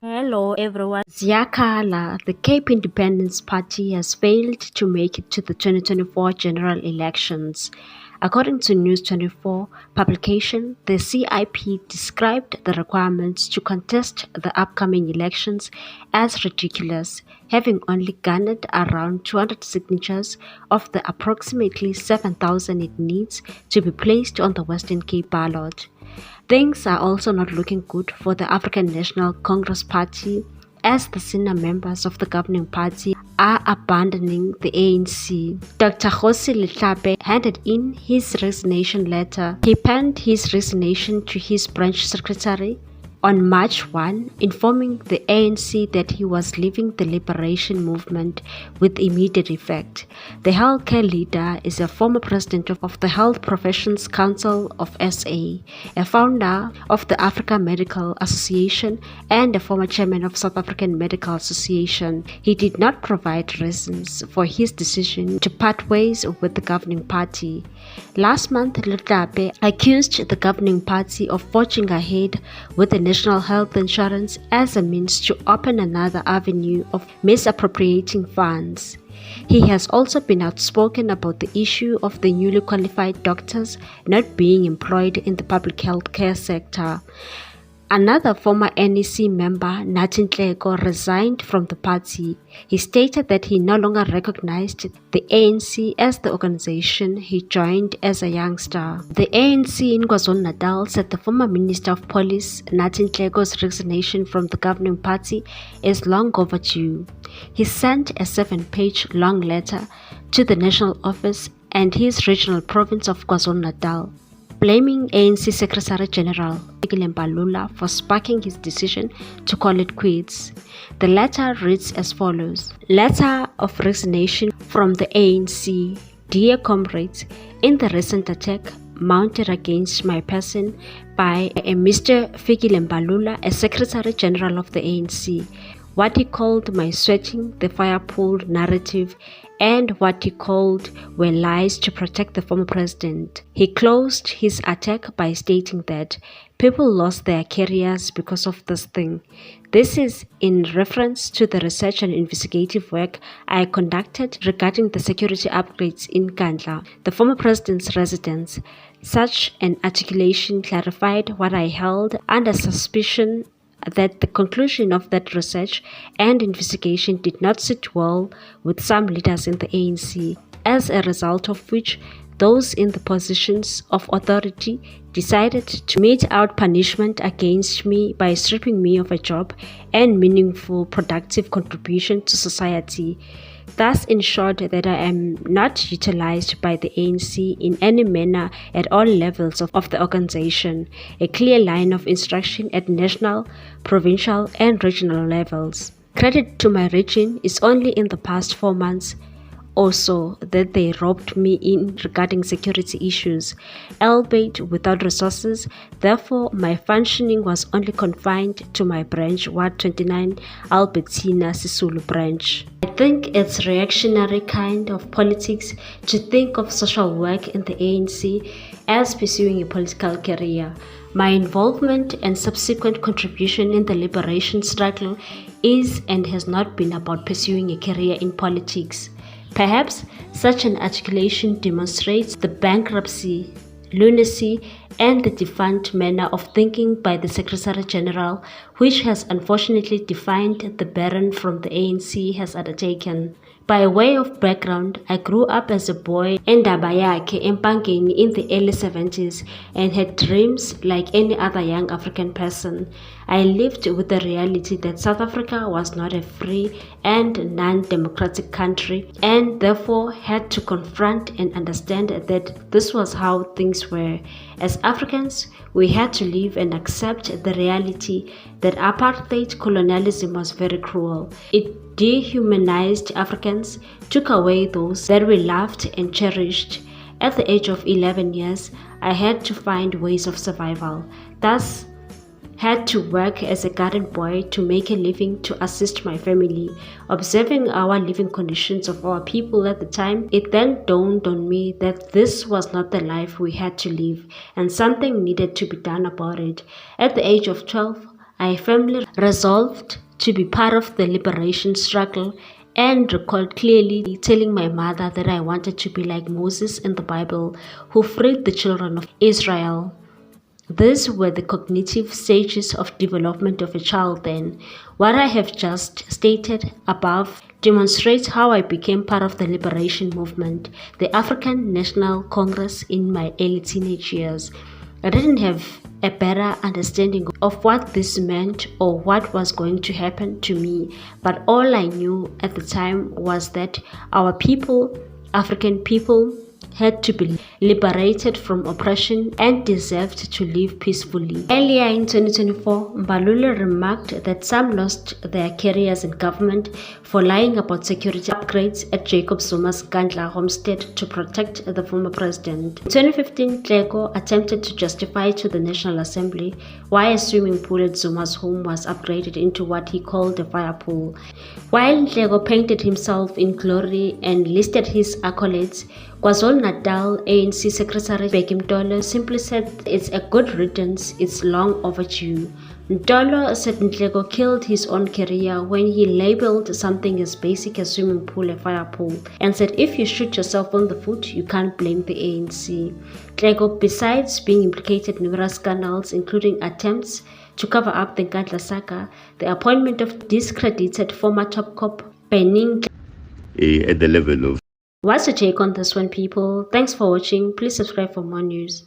Hello everyone. Ziakala, the Cape Independence Party has failed to make it to the 2024 general elections. According to News 24 publication, the CIP described the requirements to contest the upcoming elections as ridiculous, having only garnered around 200 signatures of the approximately 7,000 it needs to be placed on the Western Cape ballot. Things are also not looking good for the African National Congress Party as the senior members of the governing party are abandoning the ANC. Dr. Kgosi Lehlape handed in his resignation letter. He penned his resignation to his branch secretary on March 1, informing the ANC that he was leaving the liberation movement with immediate effect. The healthcare leader is a former president of the Health Professions Council of SA, a founder of the Africa Medical Association, and a former chairman of South African Medical Association. He did not provide reasons for his decision to part ways with the governing party. Last month, Lehlape accused the governing party of forging ahead with the national health insurance as a means to open another avenue of misappropriating funds. He has also been outspoken about the issue of the newly qualified doctors not being employed in the public health care sector. Another former NEC member, Nathi Nhleko, resigned from the party. He stated that he no longer recognized the ANC as the organization he joined as a youngster. The ANC in KwaZulu-Natal said the former Minister of Police, Nathi Nhleko's resignation from the governing party is long overdue. He sent a 7-page long letter to the national office and his regional province of KwaZulu-Natal, blaming ANC Secretary General Fikile Mbalula for sparking his decision to call it quits. The letter reads as follows: Letter of resignation from the ANC. Dear comrades, in the recent attack mounted against my person by a Mr. Fikile Mbalula, a Secretary General of the ANC, what he called my sweating the firepool narrative and what he called were lies to protect the former president. He closed his attack by stating that people lost their careers because of this thing. This is in reference to the research and investigative work I conducted regarding the security upgrades in Nkandla, the former president's residence. Such an articulation clarified what I held under suspicion, that the conclusion of that research and investigation did not sit well with some leaders in the ANC, as a result of which those in the positions of authority decided to mete out punishment against me by stripping me of a job and meaningful productive contribution to society. Thus ensured that I am not utilized by the ANC in any manner at all levels of the organization, a clear line of instruction at national, provincial, and regional levels. Credit to my region is only in the past 4 months also that they roped me in regarding security issues, albeit without resources. Therefore, my functioning was only confined to my branch, Ward 29, Albertina Sisulu branch. I think it's reactionary kind of politics to think of social work in the ANC as pursuing a political career. My involvement and subsequent contribution in the liberation struggle is and has not been about pursuing a career in politics. Perhaps such an articulation demonstrates the bankruptcy, lunacy, and the defunct manner of thinking by the Secretary General, which has unfortunately defined the baron from the ANC has undertaken. By way of background, I grew up as a boy in Dabayake Empangeni in the early 70s and had dreams like any other young African person. I lived with the reality that South Africa was not a free and non-democratic country and therefore had to confront and understand that this was how things were. As Africans, we had to live and accept the reality that apartheid colonialism was very cruel. It dehumanized Africans, took away those that we loved and cherished. At the age of 11 years, I had to find ways of survival. Thus, had to work as a garden boy to make a living to assist my family. Observing our living conditions of our people at the time, it then dawned on me that this was not the life we had to live and something needed to be done about it. At the age of 12, I firmly resolved to be part of the liberation struggle and recalled clearly telling my mother that I wanted to be like Moses in the Bible, who freed the children of Israel. These were the cognitive stages of development of a child then. What I have just stated above demonstrates how I became part of the liberation movement, the African National Congress, in my early teenage years. I didn't have a better understanding of what this meant or what was going to happen to me, but all I knew at the time was that our people, African people, had to be liberated from oppression and deserved to live peacefully. Earlier in 2024, Mbalula remarked that some lost their careers in government for lying about security upgrades at Jacob Zuma's Nkandla homestead to protect the former president. In 2015, Nhleko attempted to justify to the National Assembly why a swimming pool at Zuma's home was upgraded into what he called a fire pool. While Nhleko painted himself in glory and listed his accolades, KwaZulu-Natal ANC Secretary Bheki Mtolo simply said it's a good riddance, it's long overdue. Mtolo said Nhleko killed his own career when he labeled something as basic as swimming pool a fire pool, and said if you shoot yourself on the foot, you can't blame the ANC. Nhleko, besides being implicated in numerous scandals, including attempts to cover up the Nkandla saga, the appointment of discredited former top cop Benning at the level of. What's your take on this one, people? Thanks for watching. Please subscribe for more news.